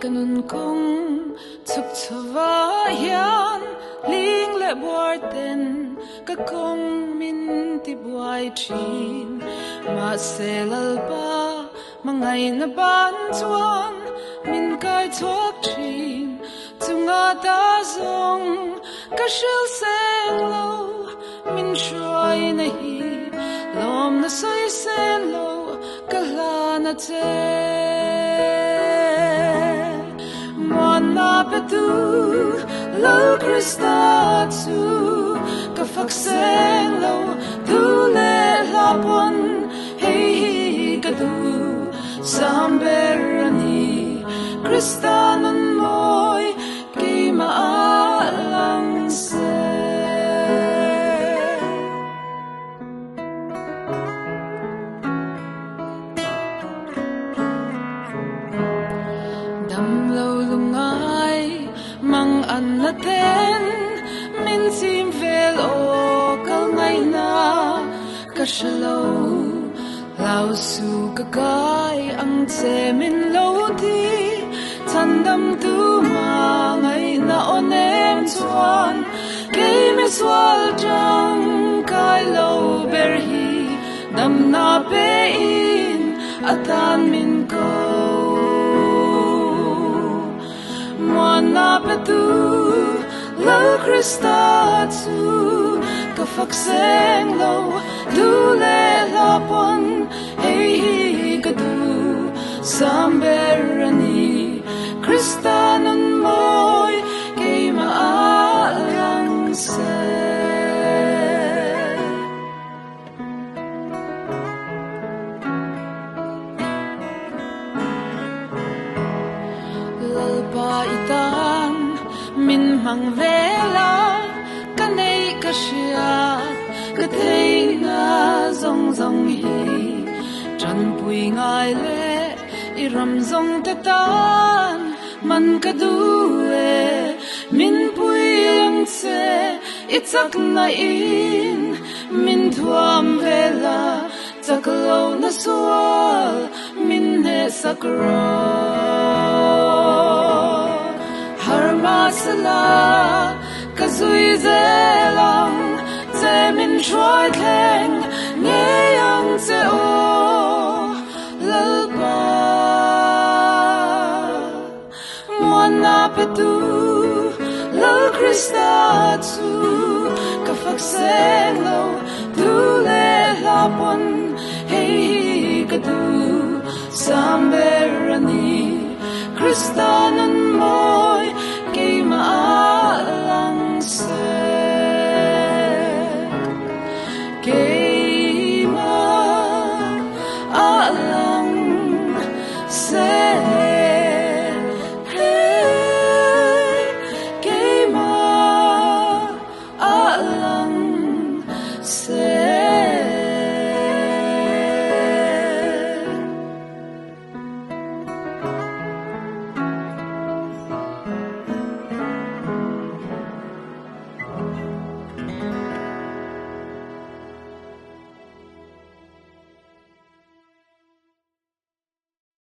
kanun kong chuk chawa hian ling le borten ka kong min ti buai thin ma selal ba mangai na ban chuan min kai chok thin chunga ta zong ka shil seng lo min shoi na hi lom na soi sen lo ka hla na che Mwana petu lo Krista tu ka fakseng lo tu le lapon hey ka tu samberani Krista non moi ki maalang se Ten min sim vel o kal ngai na ka shalo lau su ka kai ang che min lo ti chandam tu ma ngai na onem chuan ke mi swal jang kai lo ber hi dam na pe in atan min ko Mwana petu lo Krista tu ka fakseng lo du le lapon hey ka du samberani Krista non moi ke maalang se lalpa itan min mang vela kanei ka shia ka thei na zong zong hi tran pui ngai le i ram zong te tan man ka du e min pui ang se i chak na in min thuam vela chak lo na sual min ne sakro Masala kazui zelang ze min choi theng nghe yang ze o lalpa Mwana petu lo Krista tu ka fakseng lo tu le lapon hey ka tu samberani Krista non mo